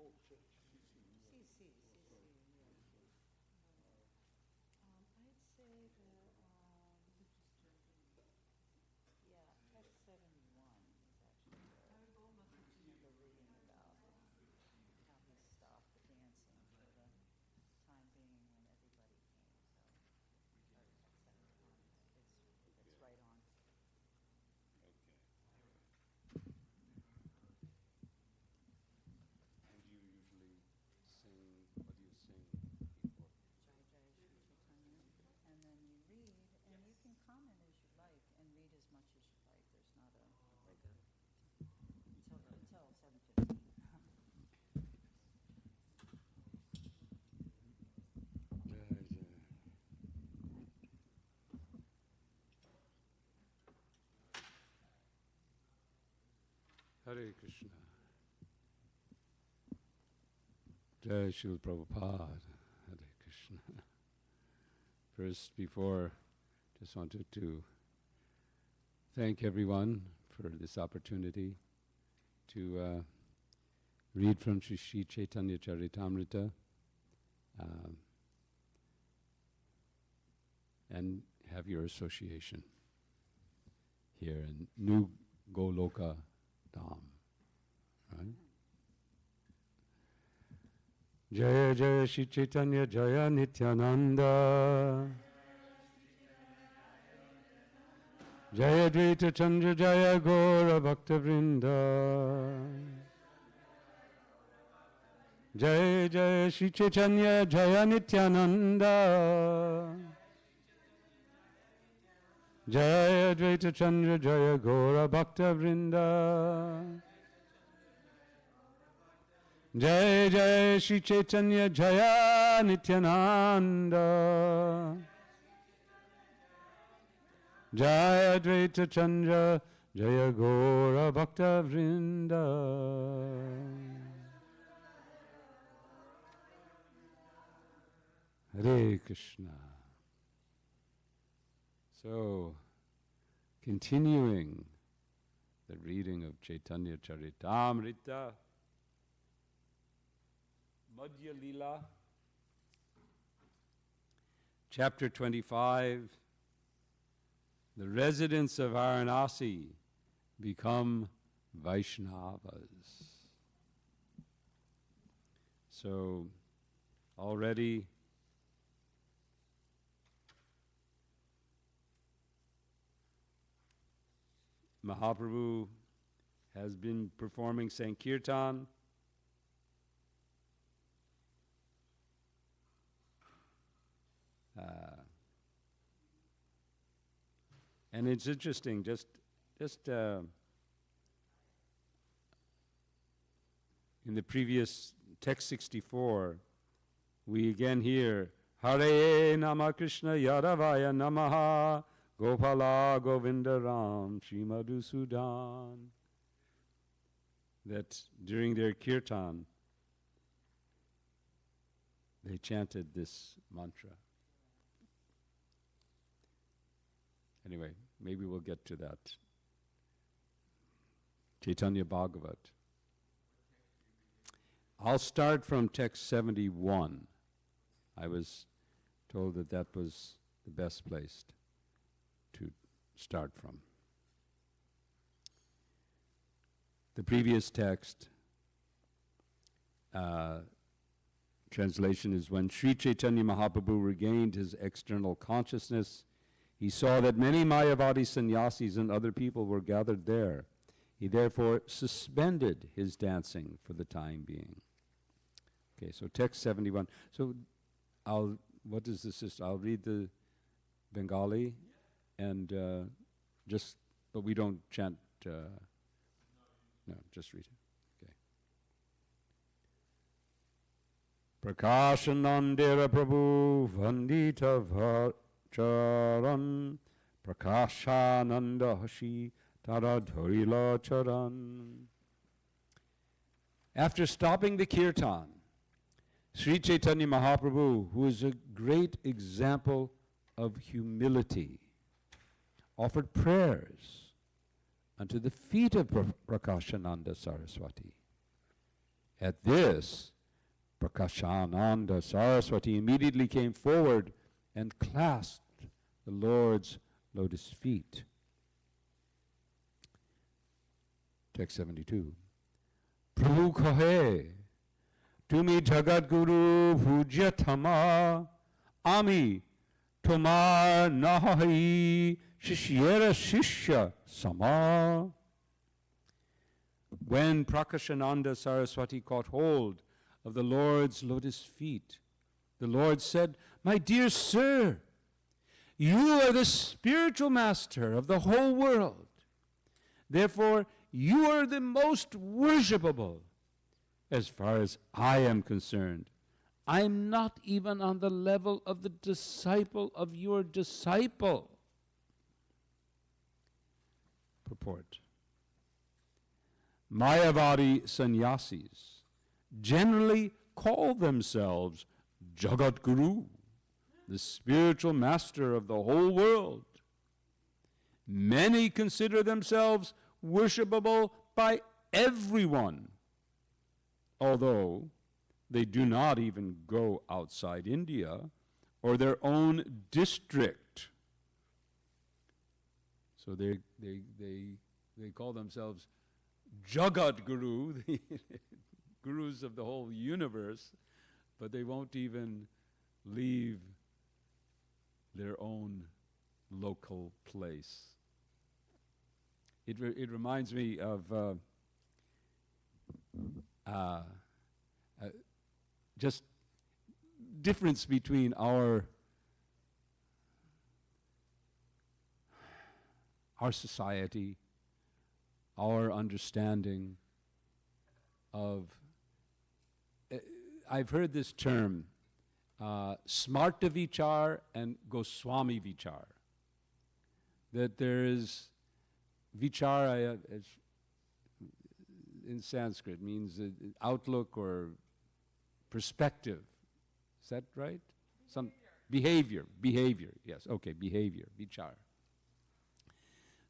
CC, yeah. I'd say yeah, text 71 is actually where I remember reading about how he stopped the dancing for the time being when everybody came. So, text 71 it's right on. Okay. And do you usually sing, what do you sing before? Jai Jai Shri Chaitanya. And then you read, and you can comment as you like, and read as much as you like. There's not a, until 7:15. Jai Jai. Hare Krishna. Jai Srila Prabhupada. Hare Krishna. First, before, just wanted to thank everyone for this opportunity to read from Sri Chaitanya Charitamrita and have your association here in New Goloka Dham, right? Jaya Jaya Shri Chaitanya Jaya Nityananda Jaya Dvaita Chandra Jaya Gaura Bhakta Vrinda Jaya Jaya Shri Chaitanya Jaya Nityananda Jaya Dvaita Chandra Jaya Gaura Bhakta Vrinda Jai Jai Shri Chaitanya Jaya Nityananda Jaya Advaita Chandra Jaya Gaura Bhakta Vrinda. Hare Krishna. So, continuing the reading of Chaitanya Charitamrita, Madhya Lila, Chapter 25, the residents of Varanasi become Vaishnavas. So, already Mahaprabhu has been performing Sankirtan. And it's interesting, just in the previous text 64, we again hear Hare Nama Krishna Yadavaya Namaha Gopala Govinda Ram Shri Madhusudan. That during their kirtan, they chanted this mantra. Anyway, maybe we'll get to that. Chaitanya Bhagavat. I'll start from text 71. I was told that that was the best place to start from. The previous text, translation is, when Sri Chaitanya Mahaprabhu regained his external consciousness, he saw that many Mayavadi sannyasis and other people were gathered there. He therefore suspended his dancing for the time being. Okay, so text 71. So what is this? I'll read the Bengali and but we don't chant, no, just read it. Okay. Prakashanandira Prabhu Vandita Charan Prakashananda Hashi Taradharila Charan. After stopping the kirtan, Sri Chaitanya Mahaprabhu, who is a great example of humility, offered prayers unto the feet of Prakashananda Saraswati At this, Prakashananda Saraswati immediately came forward and clasped the Lord's lotus feet. Text 72. Prabhu kahe, tumi jagat guru bhujyatama, ami tomar nahi shishyera shishya sama. When Prakashananda Saraswati caught hold of the Lord's lotus feet, the Lord said, "My dear sir, you are the spiritual master of the whole world. Therefore, you are the most worshipable. As far as I am concerned, I am not even on the level of the disciple of your disciple." Purport. Mayavadi sannyasis generally call themselves Jagat Guru, the spiritual master of the whole world. Many consider themselves worshipable by everyone, although they do not even go outside India or their own district. So they call themselves Jagat Guru, the gurus of the whole universe, but they won't even leave their own local place. It reminds me of just difference between our society, our understanding of, I've heard this term, Smarta Vichar and Goswami Vichar. That there is Vichara, in Sanskrit, means outlook or perspective. Is that right? Behavior, yes, okay, behavior, Vichar.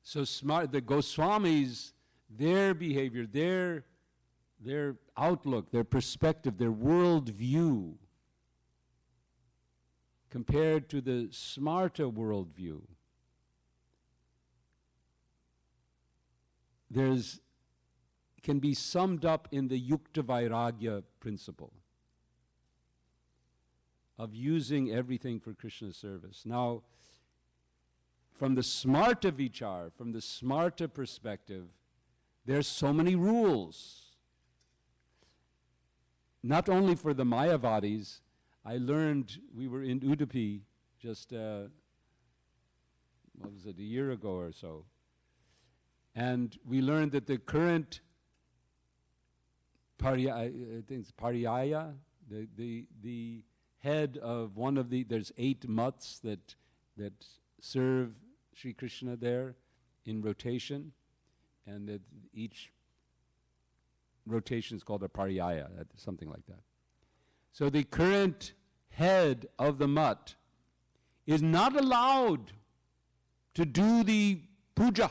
So the Goswamis, their behavior, their outlook, their perspective, their world view, compared to the Smarta worldview, can be summed up in the Yukta Vairagya principle of using everything for Krishna's service. Now, from the Smarta Vichar, from the Smarta perspective, there's so many rules. Not only for the Mayavadis, I learned, we were in Udupi just, a year ago or so, and we learned that the current Pariyaya, the head of one of there's 8 mutts that serve Sri Krishna there in rotation, and that each rotation is called a Pariyaya, something like that. So the current head of the mutt is not allowed to do the puja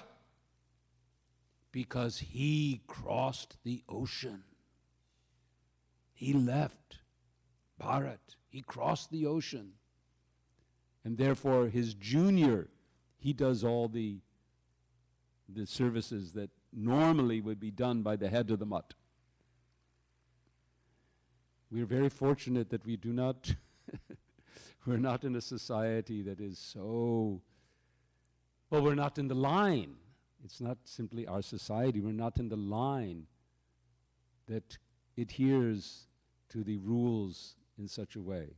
because he crossed the ocean. He left Bharat. He crossed the ocean. And therefore his junior, he does all the services that normally would be done by the head of the mutt. We're very fortunate that we do not, we're not in a society that is so, well, we're not in the line. It's not simply our society. We're not in the line that adheres to the rules in such a way.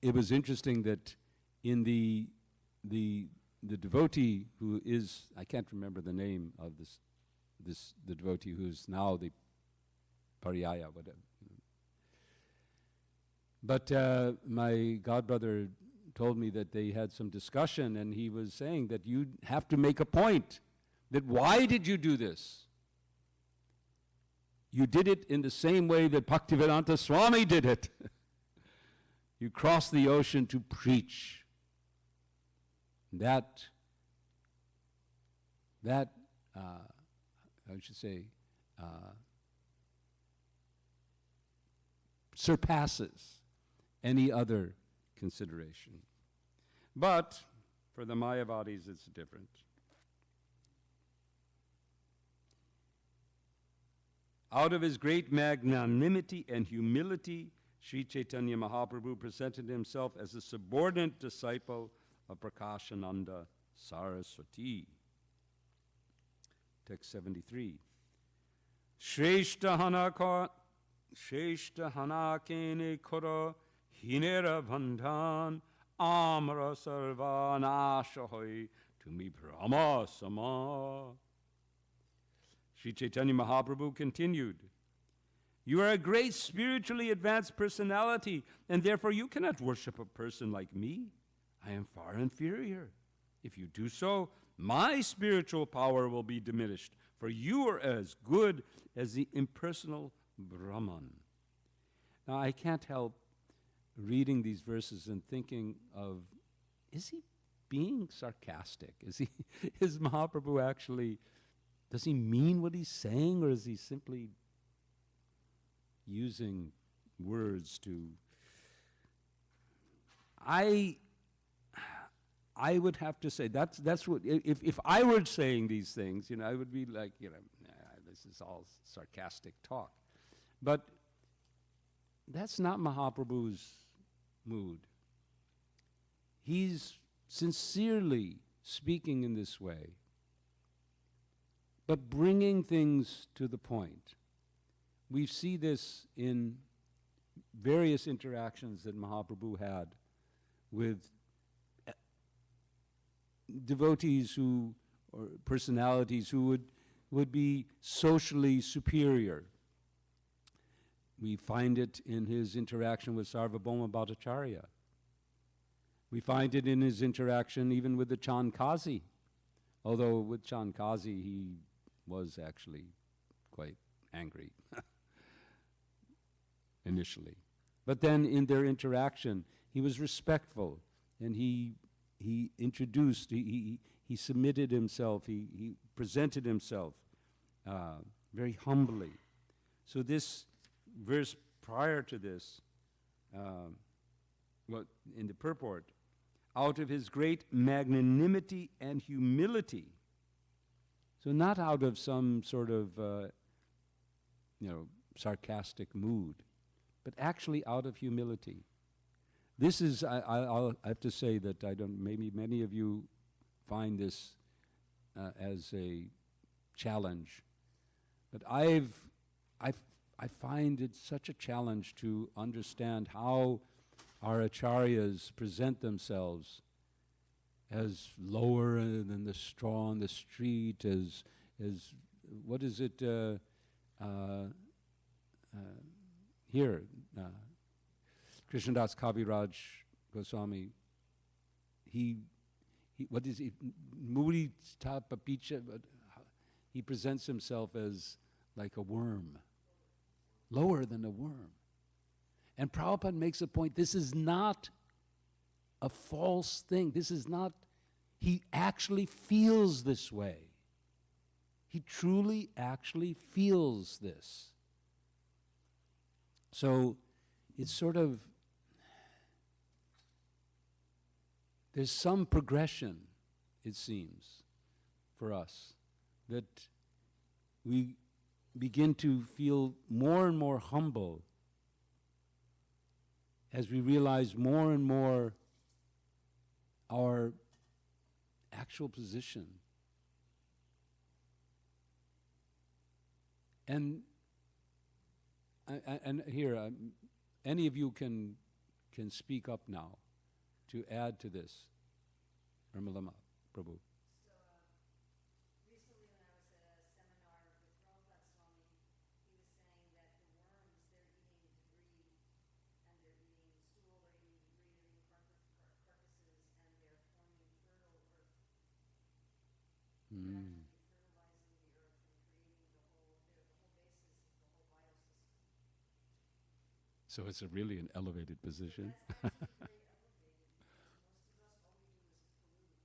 It was interesting that in the devotee who is, I can't remember the name of the devotee who's now the Pariyaya, whatever. But my godbrother told me that they had some discussion, and he was saying that you have to make a point, that why did you do this? You did it in the same way that Bhaktivedanta Swami did it. You crossed the ocean to preach. That I should say, surpasses any other consideration. But for the Mayavadis, it's different. Out of his great magnanimity and humility, Sri Chaitanya Mahaprabhu presented himself as a subordinate disciple of Prakashananda Saraswati. Text 73. Shreshta hanakene kora hinera bandhan amara sarva nashahoy tumi brahma sama. Sri Chaitanya Mahaprabhu continued, you are a great spiritually advanced personality, and therefore you cannot worship a person like me. I am far inferior. If you do so, my spiritual power will be diminished, for you are as good as the impersonal Brahman. Now, I can't help reading these verses and thinking of, is he being sarcastic? Is Mahaprabhu actually, does he mean what he's saying, or is he simply using words to... I would have to say that's what, if I were saying these things, I would be like, this is all sarcastic talk. But that's not Mahaprabhu's mood. He's sincerely speaking in this way, but bringing things to the point. We see this in various interactions that Mahaprabhu had with devotees or personalities who would be socially superior. We find it in his interaction with Sarvabhauma Bhattacharya. We find it in his interaction even with the Chandkazi, although with Chandkazi he was actually quite angry initially. But then in their interaction, he was respectful, and he introduced, he submitted himself, he presented himself very humbly. So this verse prior to this, in the purport, out of his great magnanimity and humility, so not out of some sort of sarcastic mood, but actually out of humility. This is, I have to say that maybe many of you find this as a challenge, but I find it such a challenge to understand how our acharyas present themselves as lower than the straw on the street, as what is it here? Krishnadas Kaviraj Goswami, what is it? Muri Tapapicha, he presents himself as like a worm, lower than a worm. And Prabhupada makes a point, this is not a false thing. This is not, he actually feels this way. He truly actually feels this. So it's sort of, there's some progression, it seems, for us, that we begin to feel more and more humble as we realize more and more our actual position. And here, any of you can speak up now to add to this. Ramalama Prabhu. Recently when I was at a seminar with Prabhupada Swami, he was saying that the worms, they're eating debris, and they're eating stool, they're eating debris, they're eating carcasses, and they're forming fertile earth. They're actually fertilizing the earth and creating the whole basis of the whole biosystem. So it's really an elevated position. That's actually very elevated, because most of us, all we do is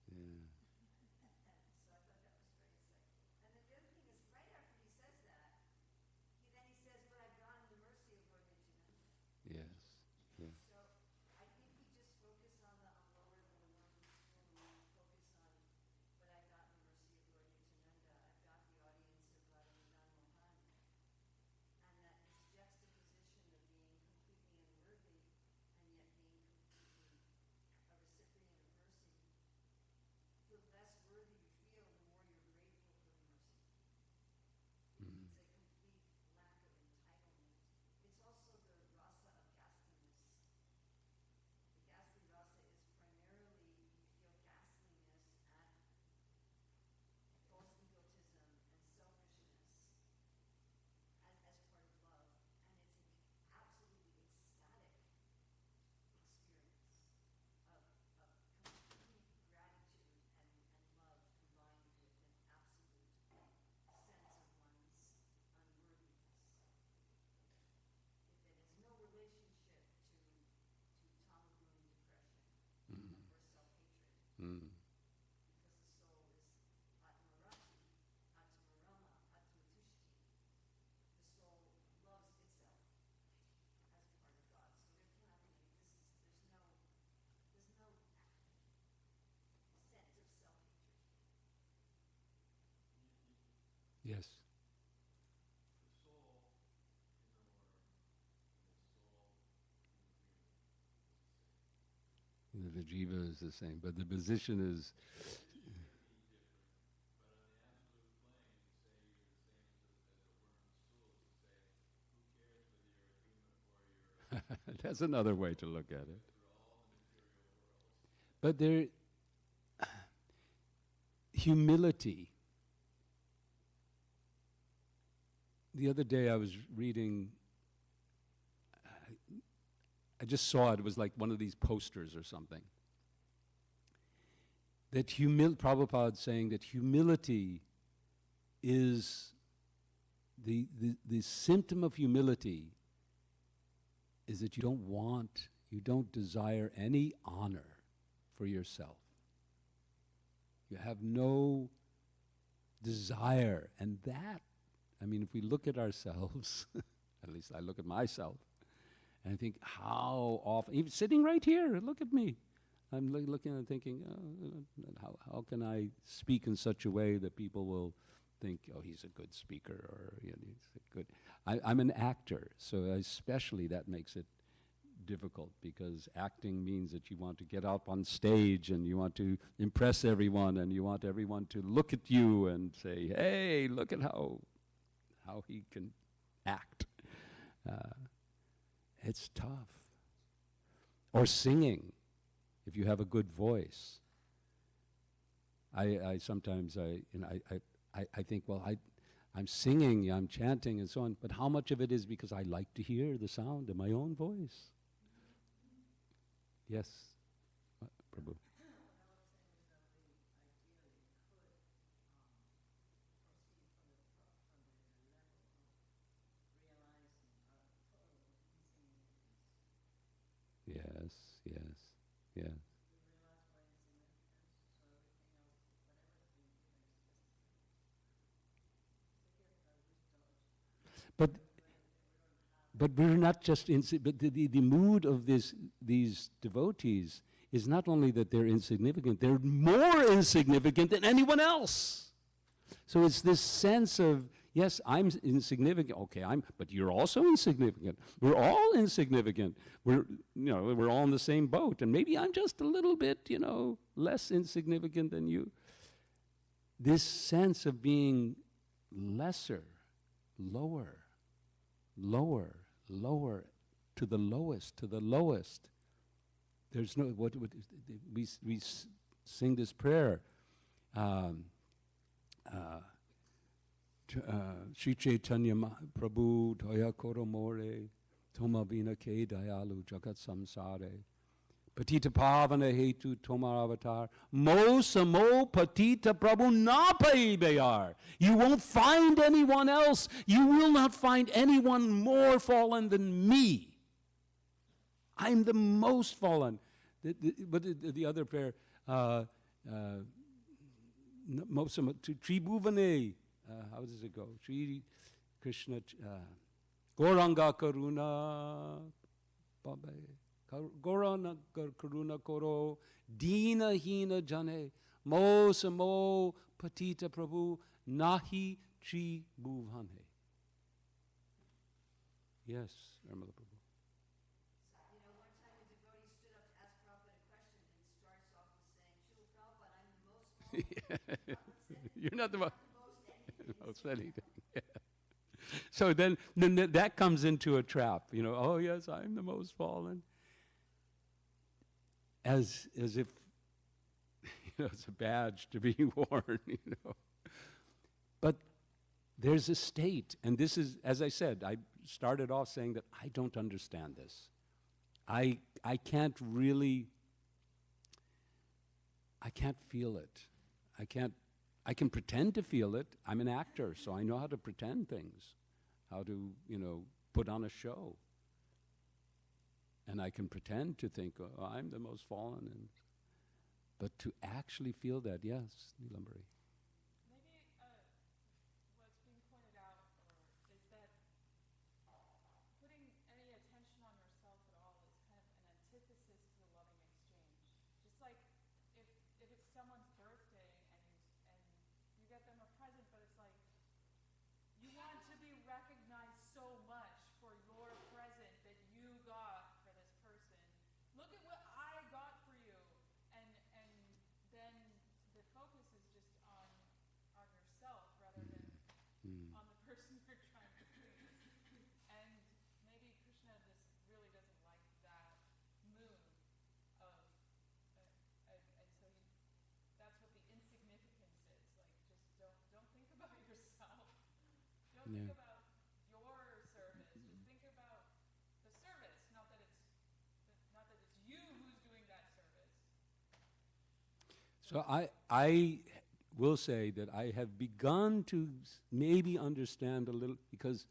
pollute. We don't actually purify. Yeah. Yes. The jiva is the same, but the position is. That's another way to look at it. But there, humility. The other day I was reading, I just saw it, it was like one of these posters or something. That Prabhupada saying that humility is, the symptom of humility is that you don't desire any honor for yourself. You have no desire, and that, I mean, if we look at ourselves, at least I look at myself, and I think how often, even sitting right here, look at me. I'm looking and thinking, how can I speak in such a way that people will think, oh, he's a good speaker, or he's a good. I'm an actor, so especially that makes it difficult, because acting means that you want to get up on stage and you want to impress everyone and you want everyone to look at you and say, hey, look at how he can act. It's tough. Or singing, if you have a good voice. I sometimes I think, well, I'm singing, I'm chanting and so on, but how much of it is because I like to hear the sound of my own voice? Yes, Prabhu. Yes, yes, yes. But we're not just but the mood of these devotees is not only that they're insignificant, they're more insignificant than anyone else. So it's this sense of, yes, I'm insignificant. Okay, but you're also insignificant. We're all insignificant. We're all in the same boat, and maybe I'm just a little bit, less insignificant than you. This sense of being lesser, lower, to the lowest. There's no, we sing this prayer. Shri Chaitanya Prabhu Toya Koromore Toma Vina Ke Dayalu Jagat Samsare Patita Pavana Hetu Tomar Avatar Mo Samo Patita Prabhu Napai Bayar. You won't find anyone else. You will not find anyone more fallen than me. I'm the most fallen. But the other prayer, Tribhuvane, how does it go? Sri Krishna, Goranga Karuna, Goranga Karuna Koro, Dina Hina Jane, Mo Samo Patita Prabhu, Nahi Tribhuvane. Yes, Nirmala Prabhu. One time a devotee stood up to ask Prabhupada a question and starts off with saying, Srila Prabhupada, I'm the most fallen. You're not the most. Most anything. Yeah. So then that comes into a trap, oh yes, I'm the most fallen. As if, it's a badge to be worn, But there's a state, and this is, as I said, I started off saying that I don't understand this. I can't feel it. I can pretend to feel it. I'm an actor, so I know how to pretend things, how to, put on a show. And I can pretend to think, oh, I'm the most fallen. But to actually feel that, yes, Neelambari. Maybe what's being pointed out is that putting any attention on yourself at all is kind of an antithesis to the loving exchange. Just like if it's someone's birthday and you get them a present, but it's like think Yeah. about your service. Just think about the service, not that it's you who's doing that service. So I will say that I have begun to maybe understand a little, because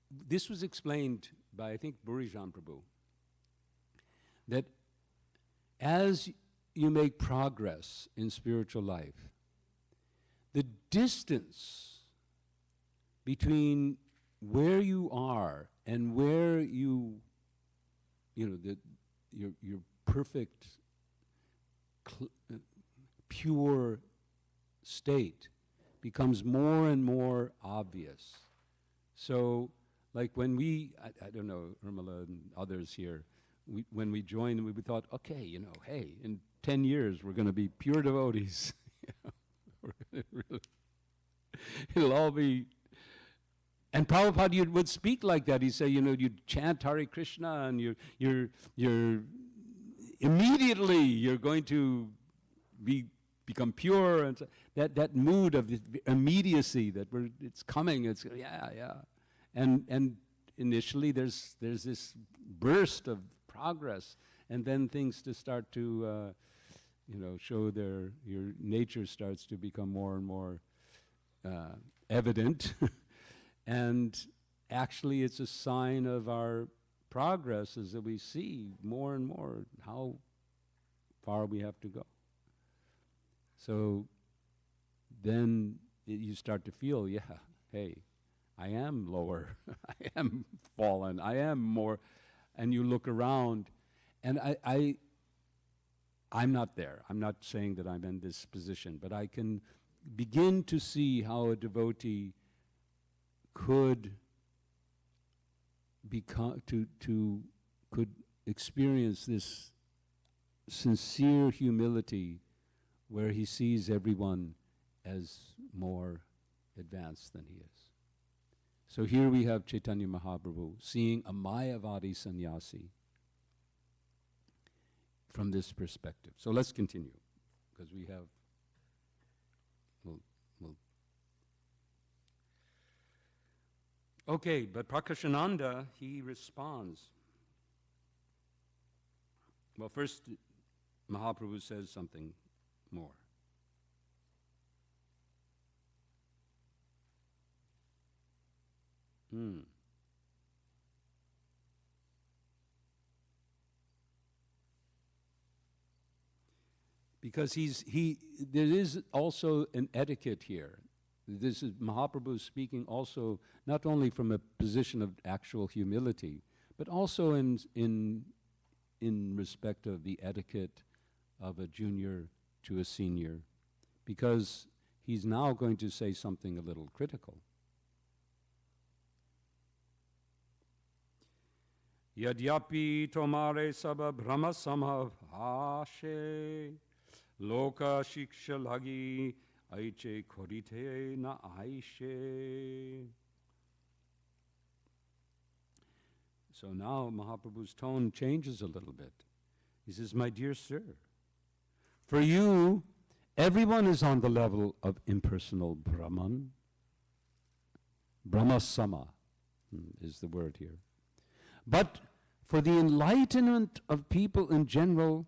this was explained by, I think, Burijan Prabhu, that as you make progress in spiritual life, the distance between where you are and where your perfect, pure state becomes more and more obvious. So, like when I don't know, Urmila and others here, when we joined, we thought, okay, hey, in 10 years we're going to be pure devotees. It'll all be. And Prabhupada would speak like that. He'd say, you'd chant Hare Krishna, and you're immediately you're going to become pure, and so that mood of immediacy that it's coming. It's and initially there's this burst of progress, and then things to start to show your nature starts to become more and more evident. And actually it's a sign of our progress, is that we see more and more how far we have to go. So then you start to feel, hey, I am lower, I am fallen, I am more, and you look around, and I'm not there. I'm not saying that I'm in this position, but I can begin to see how a devotee could become could experience this sincere humility, where he sees everyone as more advanced than he is. So here we have Chaitanya Mahaprabhu seeing a Mayavadi sannyasi from this perspective. So let's continue, because we have, okay, but Prakashananda, he responds. Well, first, Mahaprabhu says something more. Because there is also an etiquette here. This is Mahaprabhu speaking also not only from a position of actual humility, but also in respect of the etiquette of a junior to a senior, because he's now going to say something a little critical. Yadyapi tomare sabha brahma samabhashe loka shiksha lagi aiche korite na aishe. So now Mahaprabhu's tone changes a little bit. He says, my dear sir, for you, everyone is on the level of impersonal Brahman. Brahmasama is the word here. But for the enlightenment of people in general,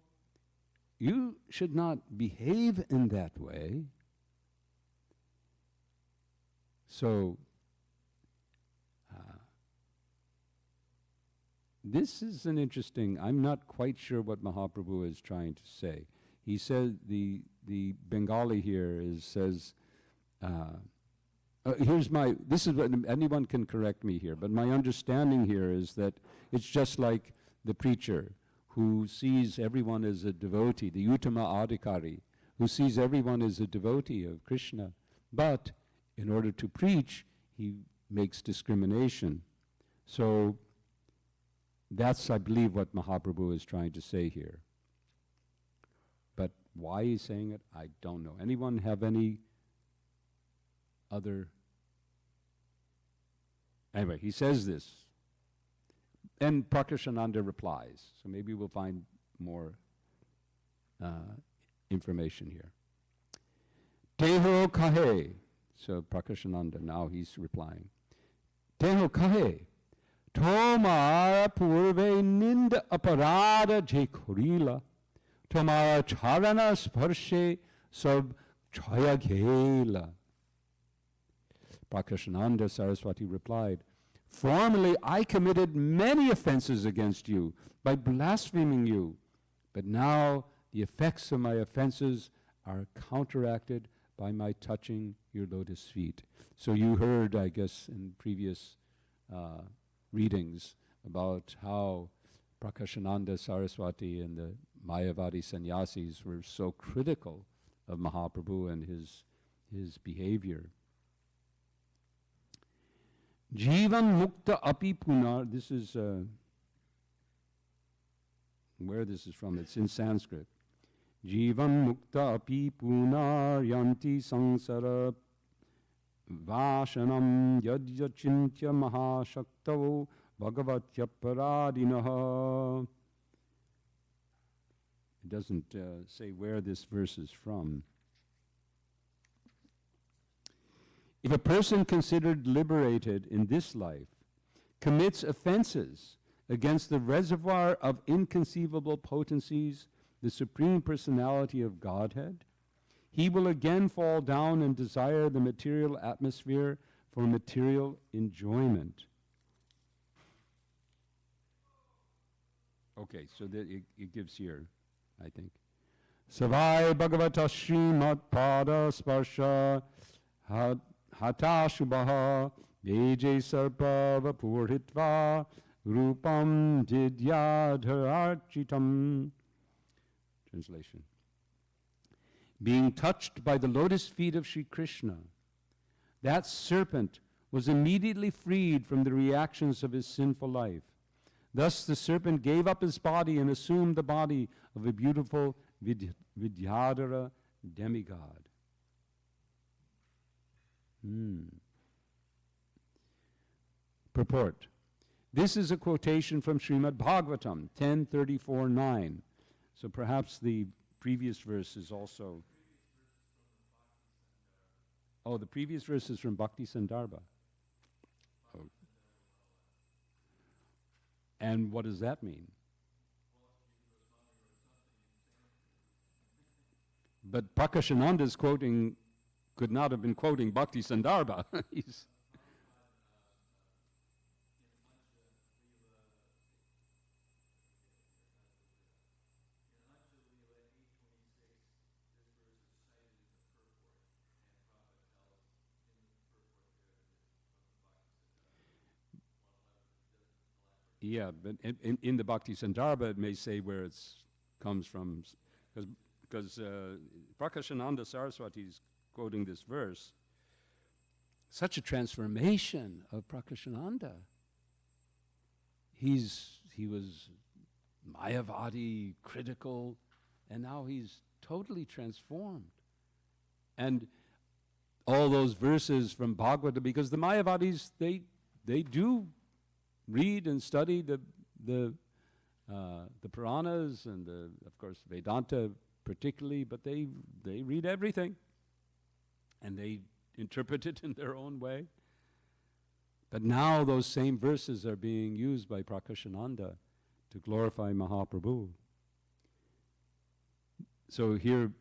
you should not behave in that way. So, this is an interesting, I'm not quite sure what Mahaprabhu is trying to say. He said, the Bengali here says, this is what, anyone can correct me here, but my understanding here is that it's just like the preacher who sees everyone as a devotee, the Uttama Adhikari, who sees everyone as a devotee of Krishna, but in order to preach, he makes discrimination. So that's, I believe, what Mahaprabhu is trying to say here. But why he's saying it, I don't know. Anyone have any other? Anyway, he says this. And Prakashananda replies. So maybe we'll find more information here. Teho kahe. So Prakashananda, now he's replying. Teho kahe, tomara purve ninda aparada je korila, tomara charana sparshe sab chaya ghela. Prakashananda Saraswati replied, formerly I committed many offenses against you by blaspheming you, but now the effects of my offenses are counteracted by my touching your lotus feet. So you heard, I guess, in previous readings about how Prakashananda Saraswati and the Mayavadi sannyasis were so critical of Mahaprabhu and his behavior. Jivan mukta api punar, this is where this is from, it's in Sanskrit. Jivan mukta api punar yanti sangsara vashanam yadyachintya mahashaktavo bhagavatya paradinaha. It doesn't say where this verse is from. If a person considered liberated in this life commits offenses against the reservoir of inconceivable potencies, the Supreme Personality of Godhead, he will again fall down and desire the material atmosphere for material enjoyment. Okay, so that it gives here, I think. Savai Bhagavata Srimad Pada Sparsha Hatashubhaha Veje Sarpa Vapurhitva Rupam Didyadhararchitam. Translation. Being touched by the lotus feet of Sri Krishna, that serpent was immediately freed from the reactions of his sinful life. Thus the serpent gave up his body and assumed the body of a beautiful Vidyadhara demigod. Purport. This is a quotation from Srimad Bhagavatam 10:34-9. So perhaps the previous verse is also... Oh, the previous verse is from Bhakti Sandarbha. Oh. And what does that mean? But Prakashananda's quoting could not have been quoting Bhakti Sandarbha. He's yeah, but in the Bhakti Sandarbha, it may say where it comes from, because Prakashananda Saraswati is quoting this verse. Such a transformation of Prakashananda. He was Mayavadi, critical, and now he's totally transformed. And all those verses from Bhagavata, because the Mayavadis, they do read and study the Puranas and of course Vedanta particularly, but they read everything and they interpret it in their own way. But now those same verses are being used by Prakashananda to glorify Mahaprabhu. So here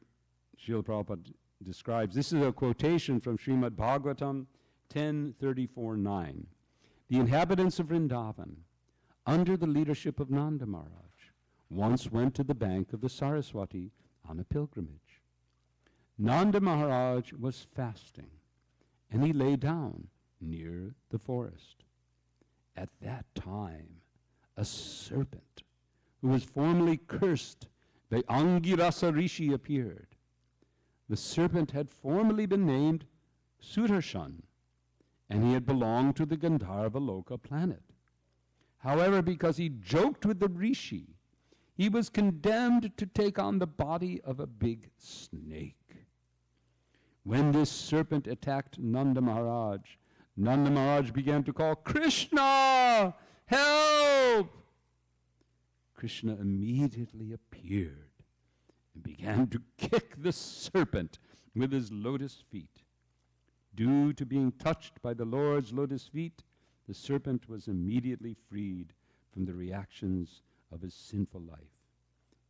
Srila Prabhupada describes, this is a quotation from Srimad Bhagavatam 10:34-9. The inhabitants of Vrindavan, under the leadership of Nanda Maharaj, once went to the bank of the Saraswati on a pilgrimage. Nanda Maharaj was fasting, and he lay down near the forest. At that time, a serpent, who was formerly cursed by Angirasa Rishi, appeared. The serpent had formerly been named Sudarshan, and he had belonged to the Gandharva Loka planet. However, because he joked with the Rishi, he was condemned to take on the body of a big snake. When this serpent attacked Nanda Maharaj began to call, "Krishna, help!" Krishna immediately appeared and began to kick the serpent with his lotus feet. due to being touched by the Lord's lotus feet, the serpent was immediately freed from the reactions of his sinful life.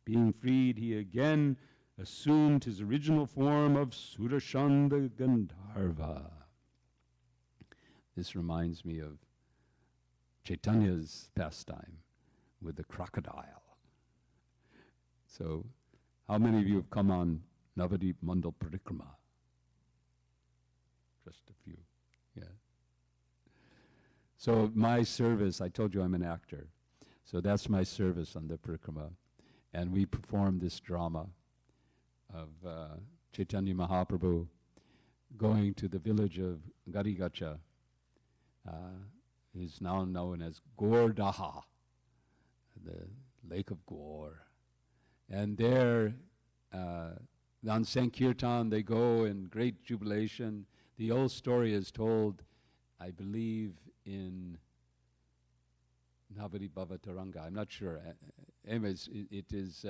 Being freed, he again assumed his original form of Sudarshana Gandharva. This reminds me of Chaitanya's pastime with the crocodile. So, how many of you have come on Navadip Mandal Parikrama? Just a few, yeah. So my service, I told you I'm an actor, so that's my service on the Parikrama. And we performed this drama of Chaitanya Mahaprabhu going to the village of Garigacha, is now known as Gordaha, the Lake of Gaur. And there, on Sankirtan, they go in great jubilation. The old story is told, I believe, in Navadi Bhava Taranga. I'm not sure. Anyways, it is,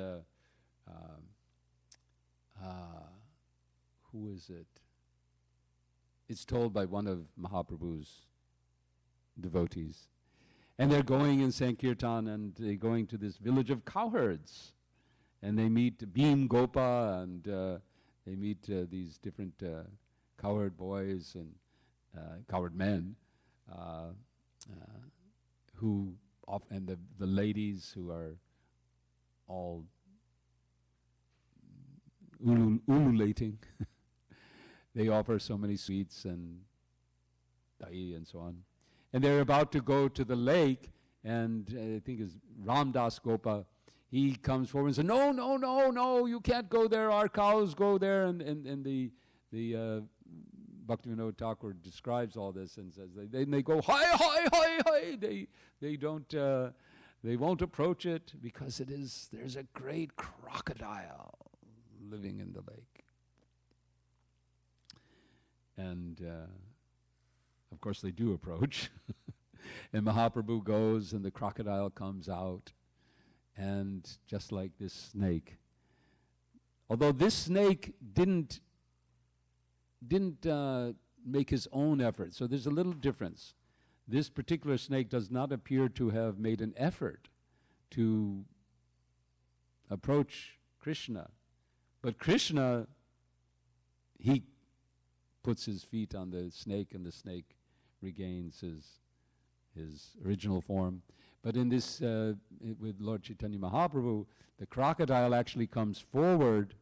who is it? It's told by one of Mahaprabhu's devotees. And they're going in Sankirtan, and they're going to this village of cowherds. And they meet Bhim Gopa, and they meet these different cowherd boys and cowherd men, who and the ladies who are all ululating. They offer so many sweets and dahi and so on. And they're about to go to the lake, and I think it's Ramdas Gopa. He comes forward and says, no, no, no, no, you can't go there. Our cows go there. And the Bhaktivinoda Thakur describes all this and says, they go, hi, hi, hi, hi. They don't, they won't approach it because there's a great crocodile living in the lake. And of course they do approach. And Mahaprabhu goes, and the crocodile comes out. And just like this snake, although this snake didn't make his own effort, so there's a little difference. This particular snake does not appear to have made an effort to approach Krishna. But Krishna, he puts his feet on the snake, and the snake regains his original form. But in this, with Lord Chaitanya Mahaprabhu, the crocodile actually comes forward.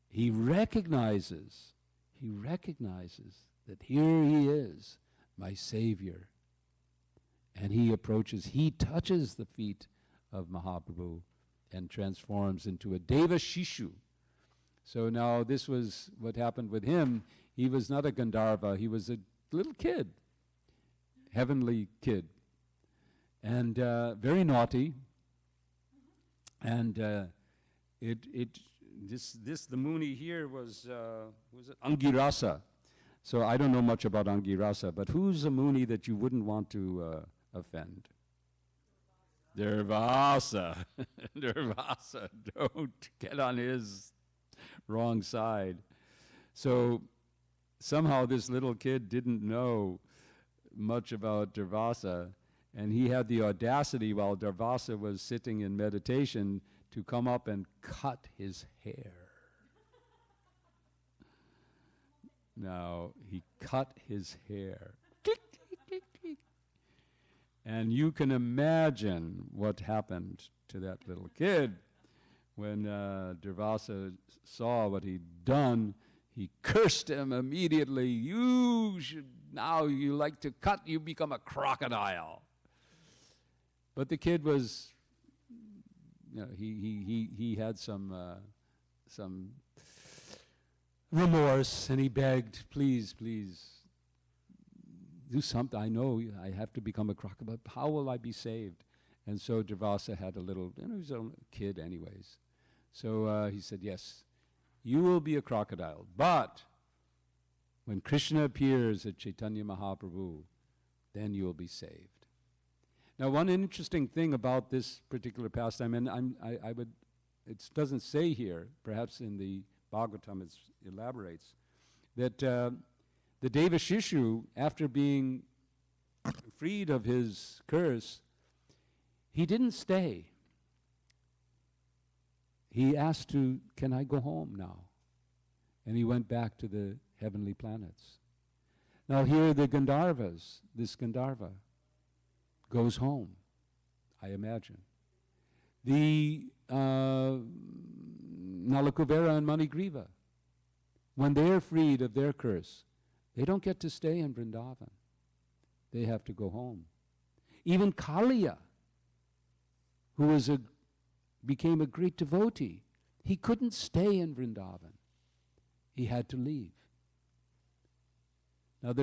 He recognizes that here he is, my Savior. And he approaches, he touches the feet of Mahaprabhu and transforms into a Deva Shishu. So now this was what happened with him. He was not a Gandharva, he was a little kid, heavenly kid. And very naughty, and the Muni here was it Angirasa? So I don't know much about Angirasa, but who's a Muni that you wouldn't want to offend? Durvasa. Durvasa. Don't get on his wrong side. So somehow this little kid didn't know much about Durvasa. And he had the audacity, while Durvasa was sitting in meditation, to come up and cut his hair. Now, he cut his hair. Tick, tick, tick, tick. And you can imagine what happened to that little kid. When Durvasa saw what he'd done, he cursed him immediately. Now you like to cut, you become a crocodile. But the kid was, he had some remorse, and he begged, please, do something. I know I have to become a crocodile, but how will I be saved? And so Durvasa had a little, he was a kid anyways. So he said, yes, you will be a crocodile, but when Krishna appears at Chaitanya Mahaprabhu, then you will be saved. Now, one interesting thing about this particular pastime, and I would, it doesn't say here, perhaps in the Bhagavatam it elaborates, that the Devashishu, after being freed of his curse, he didn't stay. He asked can I go home now? And he went back to the heavenly planets. Now here the Gandharvas, this Gandharva, goes home, I imagine. The Nalakuvera and Manigriva, when they're freed of their curse, they don't get to stay in Vrindavan. They have to go home. Even Kaliya, who became a great devotee, he couldn't stay in Vrindavan. He had to leave. Now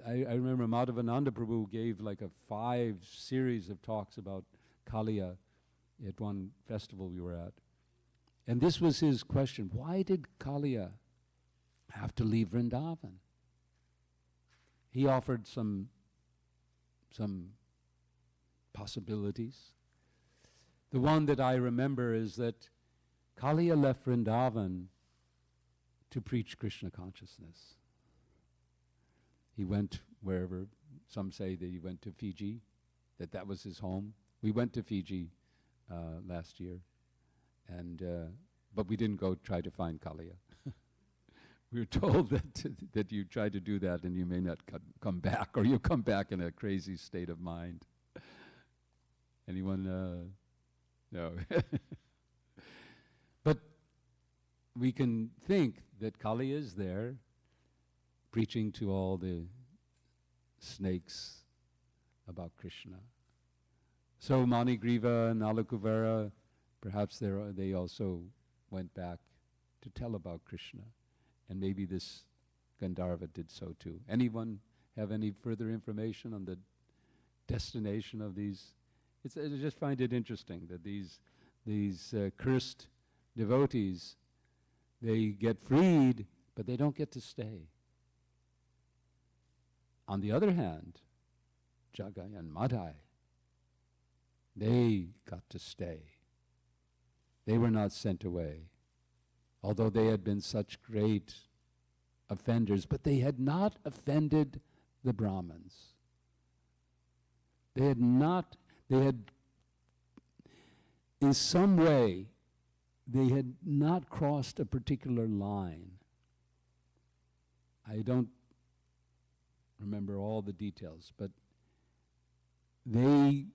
I remember Madhavananda Prabhu gave like a 5 series of talks about Kaliya at one festival we were at. And this was his question: why did Kaliya have to leave Vrindavan? He offered some possibilities. The one that I remember is that Kaliya left Vrindavan to preach Krishna consciousness. He went wherever. Some say that he went to Fiji, that was his home. We went to Fiji last year, and but we didn't go try to find Kaliya. We were told that you try to do that and you may not come back, or you come back in a crazy state of mind. Anyone? No. But we can think that Kali is there preaching to all the snakes about Krishna. So Manigriva and Nalakuvera, perhaps they also went back to tell about Krishna. And maybe this Gandharva did so too. Anyone have any further information on the destination of these? I just find it interesting that these cursed devotees, they get freed, but they don't get to stay. On the other hand, Jagai and Madhai, they got to stay. They were not sent away, although they had been such great offenders, but they had not offended the Brahmins. In some way, they had not crossed a particular line. I don't remember all the details, but they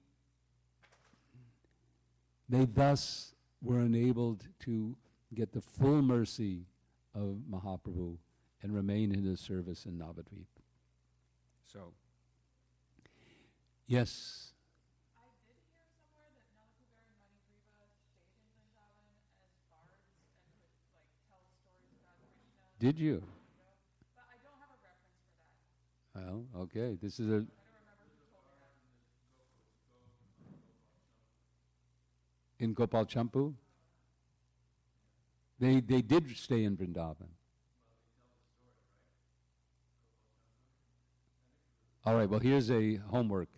thus were enabled to get the full mercy of Mahaprabhu and remain in his service in Navadvip. So, yes. I did hear somewhere that Nalakuvera and Manigriva stayed in Vrindavan as bards and would tell stories about Krishna. Did you? But I don't have a reference for that. Well, okay. This is I don't remember who told me that. in Gopal Champu. They did stay in Vrindavan. All right, well, here's a homework.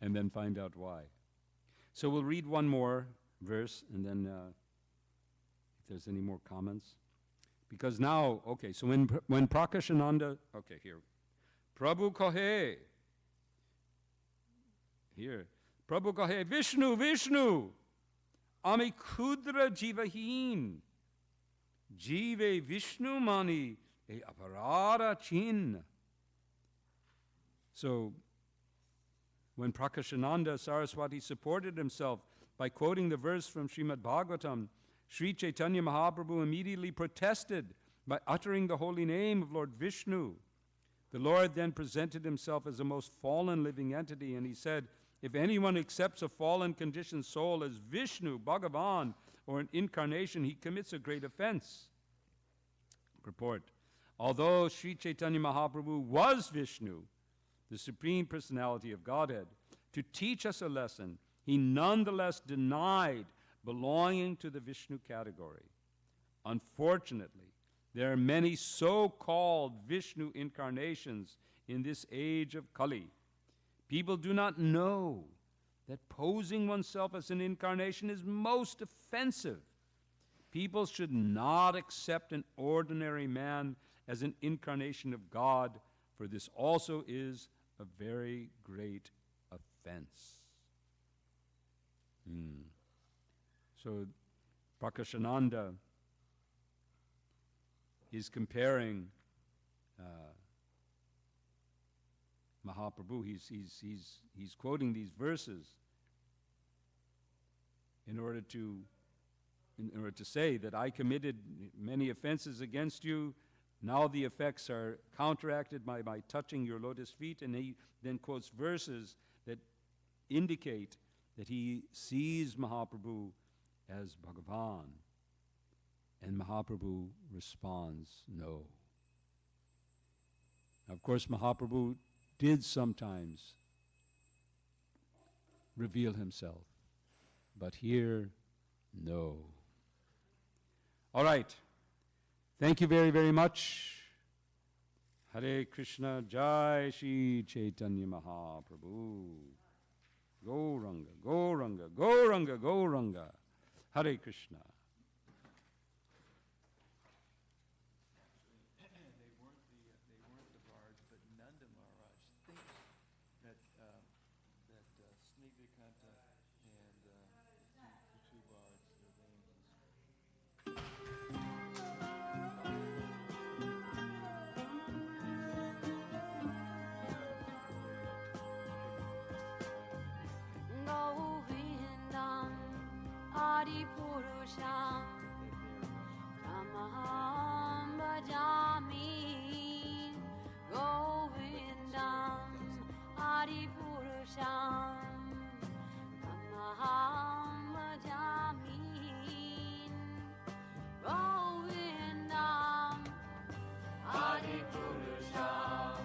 And then find out why. So we'll read one more verse, and then if there's any more comments. Because now, okay, so when Prakashananda, okay, here. Prabhu Kahe. Here. Prabhu Kahe, Vishnu, Vishnu. Ami kudra jivahin. Jive Vishnu mani e aparara chin. So, when Prakashananda Saraswati supported himself by quoting the verse from Srimad Bhagavatam, Sri Chaitanya Mahaprabhu immediately protested by uttering the holy name of Lord Vishnu. The Lord then presented himself as a most fallen living entity, and he said, if anyone accepts a fallen conditioned soul as Vishnu, Bhagavan, or an incarnation, he commits a great offense. Purport. Although Sri Chaitanya Mahaprabhu was Vishnu, the Supreme Personality of Godhead, to teach us a lesson, he nonetheless denied belonging to the Vishnu category. Unfortunately, there are many so-called Vishnu incarnations in this age of Kali. People do not know that posing oneself as an incarnation is most offensive. People should not accept an ordinary man as an incarnation of God, for this also is a very great offense. So Prakashananda is comparing Mahaprabhu. He's quoting these verses in order to say that I committed many offenses against you. Now the effects are counteracted by touching your lotus feet. And he then quotes verses that indicate that he sees Mahaprabhu as Bhagavan. And Mahaprabhu responds, no. Now, of course, Mahaprabhu did sometimes reveal himself, but here, no. All right. Thank you very, very much. Hare Krishna, Jai Shri Chaitanya Mahaprabhu. Gauranga, Gauranga, Gauranga, Gauranga. Hare Krishna. They weren't the bards, but Nanda Maharaj thinks that Snigdhakanta and the two bards, their names is Govindam Adipurusham Tamaham Bhajami. Govindam Adipurusham Tamaham Bhajami. Govindam Adipurusham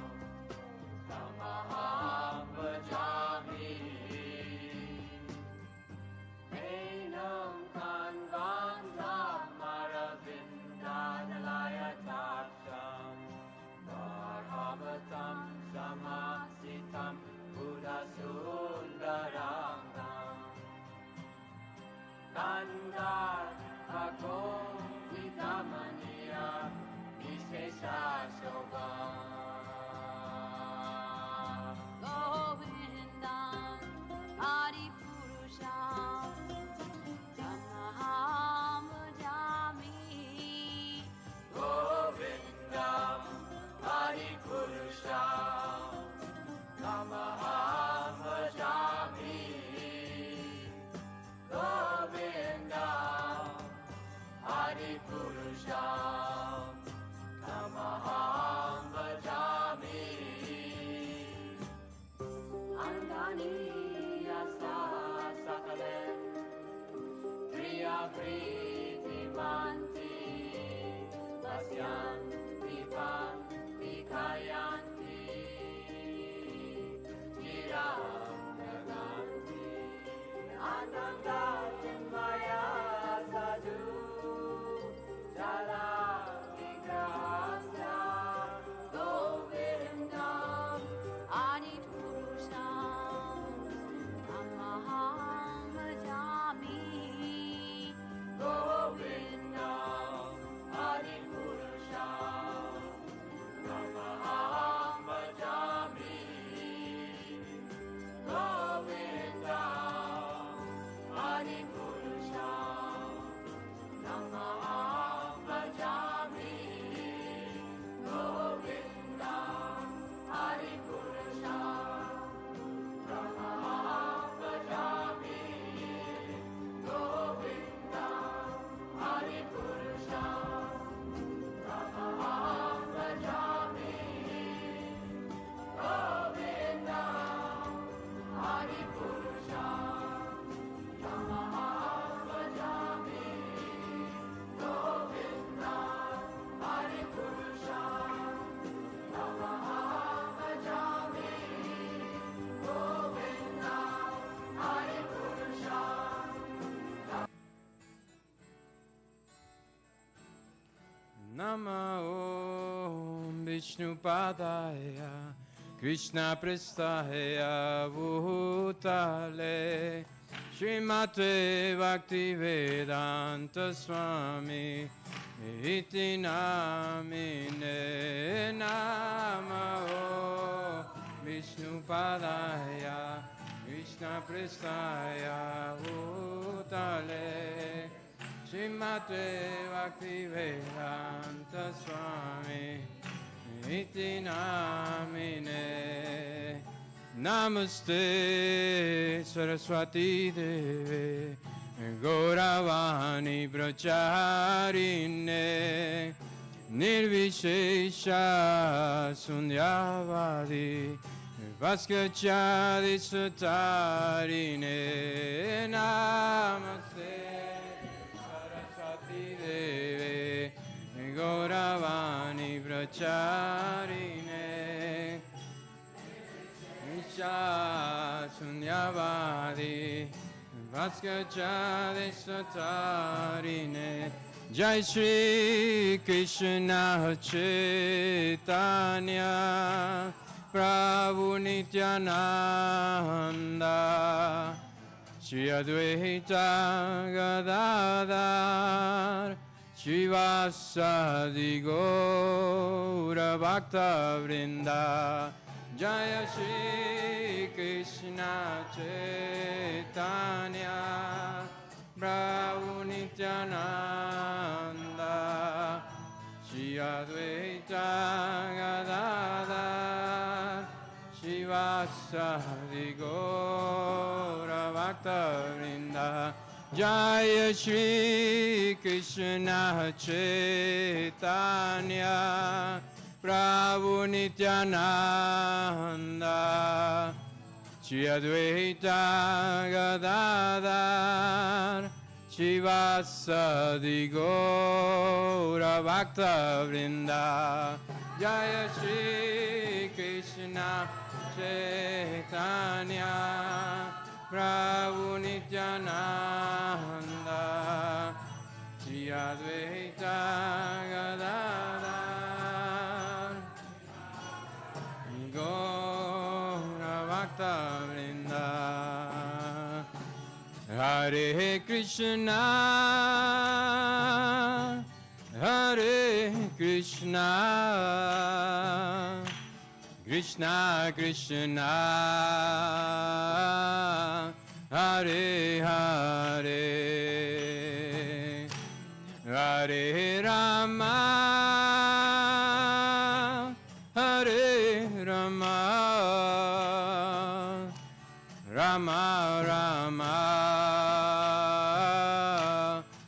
Tamaham Bhajami. Enam Kanvantam Maravindanalayatacham Bharavatam Samasitam Buddhasundarangam Kandar Bhagom Vidamaniya Vishesha Shobham. Govindam Adipurusham Tamaham Bhajami. Govindam Adipurusham Tamaham Bhajami. Govindam Adipurusham Tamaham Bhajami. Andaniya Sakalen Priya Priti Manti Vasyan Vivan Vikayanti Chiram Naganti Ananda Chinmaya Sadhu Jala Vigrahasya Govindam Adipurusham Tamaham Bhajami. Govindam Adipurusham Tamaham Bhajami. Govindam Adipurusham Tamaham Bhajami. Govindam Adipurusham Tamaham Bhajami. Govindam Adipurusham Tamaham Bhajami. Govindam Adipurusham Tamaham Bhajami. Govindam Adipurusham Tamaham Bhajami. Govindam Adipurusham. Nama Om Vishnupadaya Krishna Prestaya Bhutale Srimate Bhaktivedanta Swami Iti Namine Namah Vishnu Padaya Krishna Prestaya Bhutale Srimate Bhaktivedanta Swami Iti Namine Namaste Saraswati Deve Gauravani Bracharine Nirvishesha Sunyavadi Vaskachadi Satarine Namaste Saraswati Deve Gauravani Bracharine Sunyavadi Vaskachade Satarine Jai Shri Krishna Chaitanya Prabhu Nityananda Shri Advaita Gadadhar Shivasadi Gaura Bhakta Vrinda Jaya Shri Krishna Chaitanya Prabhu Nityananda Shri Advaita Gadadhar Shivasadi Gaura Bhakta Vrinda Jaya Shri Krishna Chaitanya Prabhu Nityananda Shri Advaita Gadadhar Shivasadi Gaura Bhakta Vrinda Jaya Shri Krishna Chaitanya Prabhu Nityananda Shri Advaita Gadadhar Gaura Bhakta Vrinda Hare Krishna Hare Krishna Krishna Krishna Hare Hare Hare Rama Hare Rama Rama Rama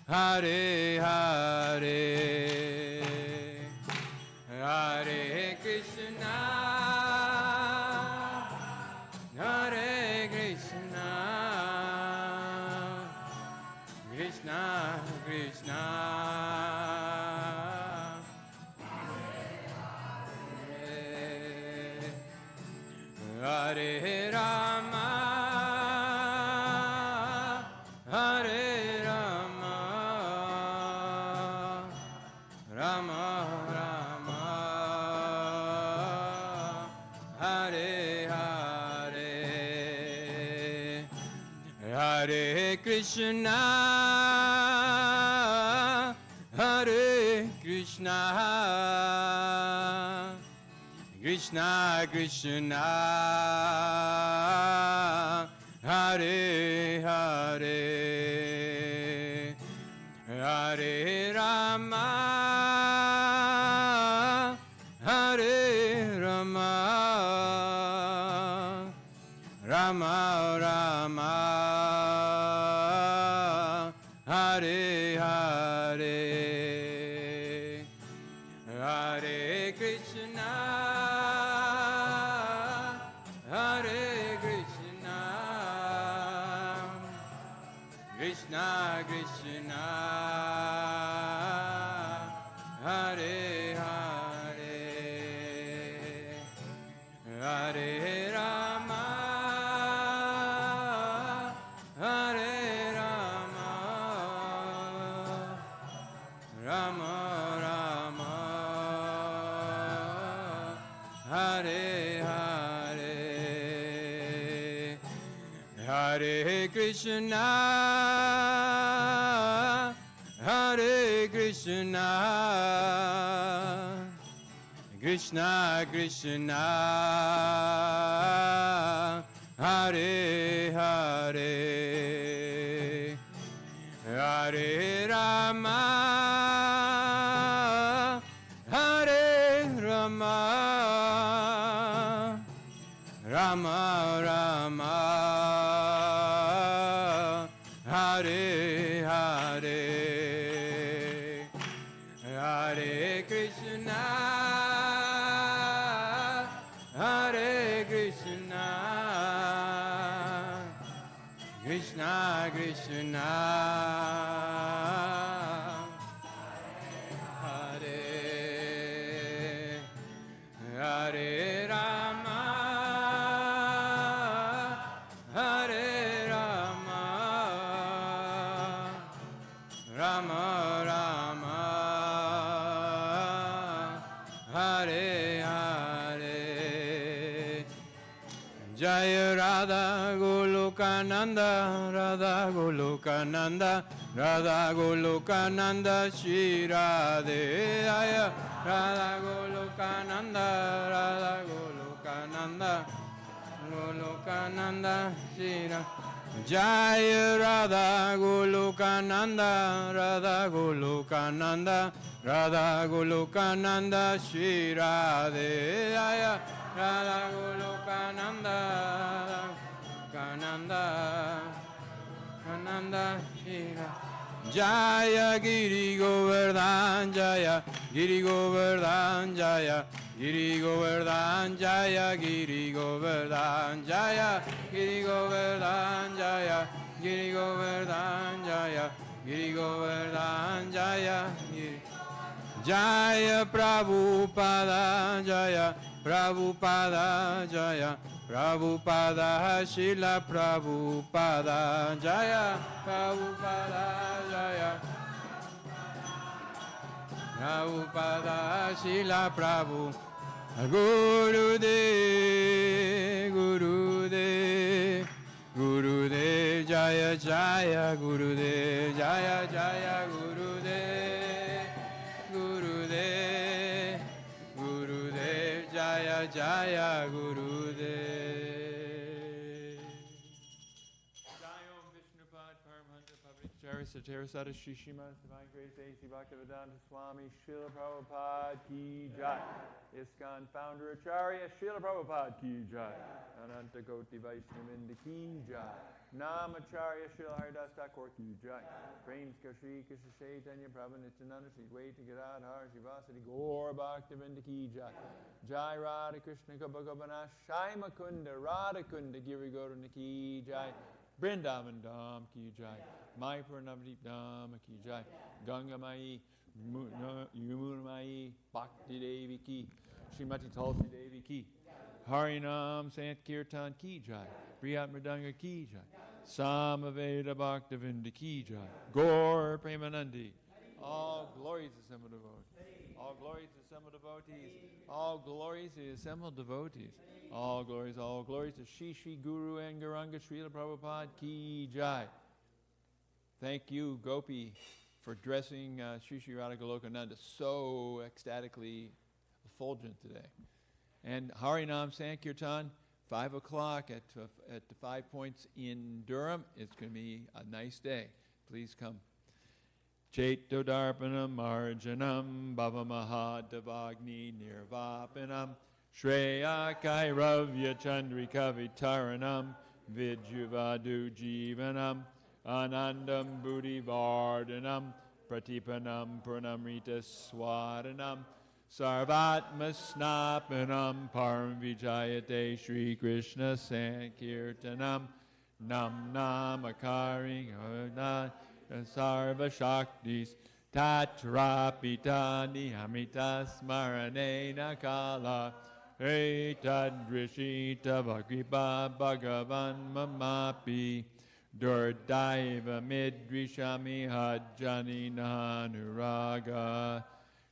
Hare Hare Hare Krishna Hare Krishna Krishna Krishna Hare Rama Hare Rama Rama Rama Hare Hare Hare Krishna Hare Krishna Krishna Krishna Hare Hare Hare Rama Hare Rama Rama Rama Hare Hare Hare Krishna Hare Krishna Krishna Krishna Hare Hare Hare Rama Hare Rama Rama Rama Hare Hare Hare Hare Krishna, Hare Krishna, Krishna Krishna, Hare Hare, Hare Rama, Hare Rama, Rama Rama, Hare Hare, Hare Krishna, Hare Krishna, Krishna Krishna, Hare Hare Rama, Hare Rama, Rama Rama, Hare Hare. Jaya Radha Golokananda, Radha Golokananda, Radha Golokananda, Shri Radhe. Jaya Radha Golokananda, Radha Golokananda, Golokananda, Shri Radhe. Jaya Radha Golokananda, Radha Golokananda, Radha Golokananda, Shri Radhe. Jaya Radha Golokananda, Kananda, Kananda, Shri Radhe. Jaya Giri Govardhan Jaya, Giri Govardhan Jaya, Giri Govardhan Jaya, Giri Govardhan Jaya, Giri Govardhan Jaya, Giri Govardhan Jaya, Giri Govardhan Jaya, Giri Jaya Prabhupada Jaya, Prabhupada Jaya, Prabhupada Srila Prabhupada Jaya, Prabhupada Jaya, Prabhupada Srila Prabhu, Gurudev, Gurudev, Gurudev Jaya Jaya, Gurudev Jaya Jaya, Gurudev, Gurudev, Gurudev Jaya Jaya, Gurudev. Jayom Vishnupad Paramhansa Pavitacharya Satarasada Shri Srimad Divine Grace A.C. Bhaktivedanta Swami Srila Prabhupada Ki Jai. ISKCON Founder Acharya Srila Prabhupada Ki Jai. Ananta Koti Vaishnavinda Ki Jai. Namacharya Srila Haridas Thakur Ki Jai. Prem Shri Krishna Chaitanya Prabhu Nityananda Sri Dvaita Gadadhar Shivasati Gaur Bhaktivedanta Ki Jai. Jai Radha Krishna Kabhagavana Shai Makunda Radha Kunda Giri Gaurana Ki Jai. Vrindavan Dham Ki Jai. Mayapur Navadip Dham Ki Jai. Ganga Mai, Yamuna Mai, Bhakti Devi Ki. Srimati Tulsi Devi Ki. Harinam Sankirtan Ki Jai. Priyat Mridanga Ki Jai. Samaveda Bhaktivinda Ki Jai. Gaur Premanandi. All glories assembled devotees. All glories assembled devotees. All glories to the assembled devotees. All glories to Shri Shri Guru and Garanga Srila Prabhupada Ki Jai. Thank you, Gopi, for dressing Shri Shri Radha Golokananda so ecstatically effulgent today. And Harinam Sankirtan, 5 o'clock at the 5 Points in Durham. It's going to be a nice day. Please come. Chaitodarpanam Arjanam Bhavamahadavagni Nirvapanam Shreya Kairavya Chandrika Vitaranam Vidyuvadu Jivanam Anandam Buddhi Vardhanam Pratipanam Purnamrita Swadanam Sarvatma Snapanam Param Vijayate Shri Krishna Sankirtanam Nam Namakaring Sarva Shaktis Tatrapitani Amita Smaranena Kala Etadrishita Vakripa Bhagavan Mamapi Durdaiva Midrishami Hajjani Nanuraga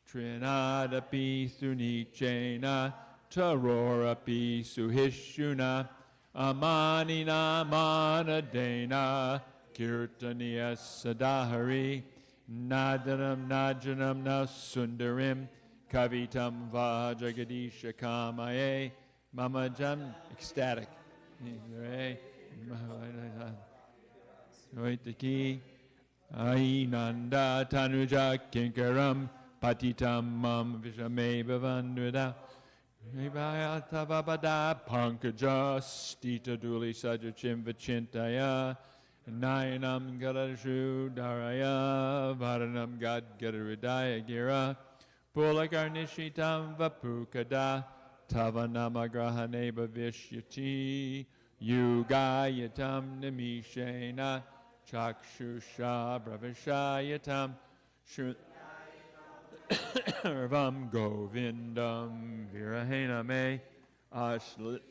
Trinadapi Sunichena Tarorapi Suhishuna Amanina manadena kirtaniya sadahari nadanam najanam na sundarim kavitam vajagadisha kamaye mamajam ecstatic. Noitaki Ainanda Tanuja Kinkaram Patitam Mam Vishame Bhavandrida Vibhayatavabada Pankaja Stita Duli Sajachim Vachintaya Nayanam Gadashu Daraya Varanam Gad Gadaridaya Gira Pulakarnishitam Vapukada Tavanama Grahane Bhavishyati Yugayatam Nimishena Chakshusha Bravashayatam Shurvam Govindam Virahena Me Ashlit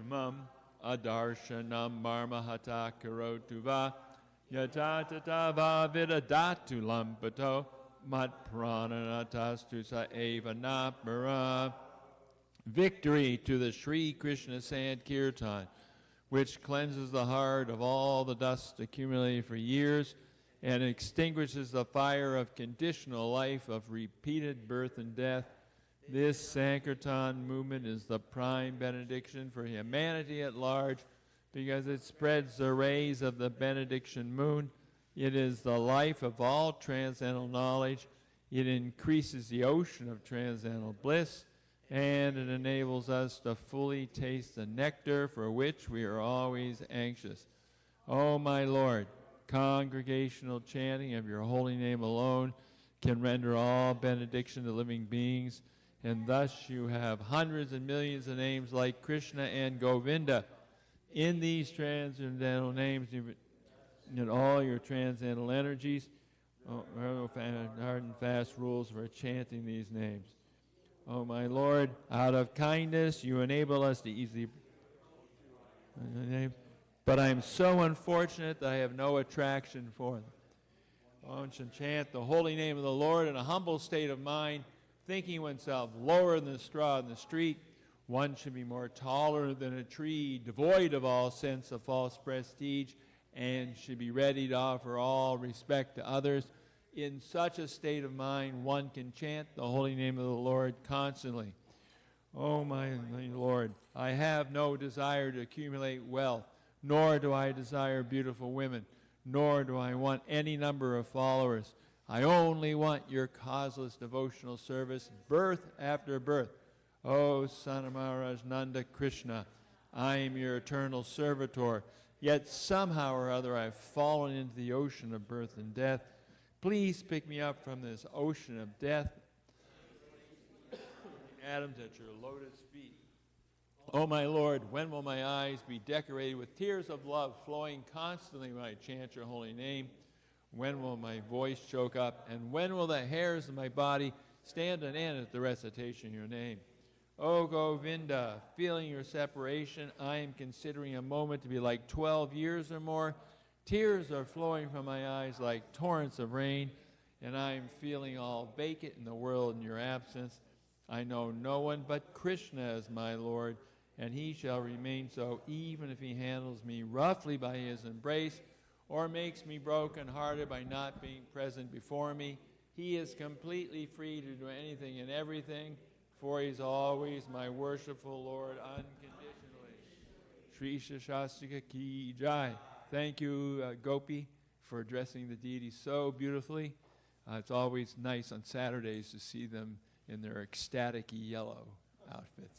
Mam Adarshanam Marmahata Karotuva Yatatava Vidadatu Lampato Mat Prananatas Sa Eva Napara. Victory to the Sri Krishna Sankirtan, which cleanses the heart of all the dust accumulated for years and extinguishes the fire of conditional life of repeated birth and death. This Sankirtan movement is the prime benediction for humanity at large because it spreads the rays of the benediction moon. It is the life of all transcendental knowledge. It increases the ocean of transcendental bliss, and it enables us to fully taste the nectar for which we are always anxious. Oh, my Lord, congregational chanting of your holy name alone can render all benediction to living beings, and thus you have hundreds and millions of names like Krishna and Govinda. In these transcendental names, in all your transcendental energies, hard and fast rules for chanting these names. Oh, my Lord, out of kindness, you enable us to easily... But I am so unfortunate that I have no attraction for them. One should chant the holy name of the Lord in a humble state of mind, thinking oneself lower than the straw in the street. One should be more tolerant than a tree, devoid of all sense of false prestige, and should be ready to offer all respect to others. In such a state of mind, one can chant the holy name of the Lord constantly. Oh, my Lord, I have no desire to accumulate wealth, nor do I desire beautiful women, nor do I want any number of followers. I only want your causeless devotional service, birth after birth. Oh, Son of Maharaj Nanda Krishna, I am your eternal servitor, yet somehow or other I've fallen into the ocean of birth and death. Please pick me up from this ocean of death. Atoms at your lotus feet. Oh, my Lord, when will my eyes be decorated with tears of love flowing constantly when I chant your holy name? When will my voice choke up? And when will the hairs of my body stand on end at the recitation of your name? Oh, Govinda, feeling your separation, I am considering a moment to be like 12 years or more. Tears are flowing from my eyes like torrents of rain, and I am feeling all vacant in the world in your absence. I know no one but Krishna as my Lord, and he shall remain so even if he handles me roughly by his embrace or makes me broken-hearted by not being present before me. He is completely free to do anything and everything, for he is always my worshipful Lord unconditionally. Shri Shastika Ki Jai. Thank you, Gopi, for addressing the deity so beautifully. It's always nice on Saturdays to see them in their ecstatic yellow outfits.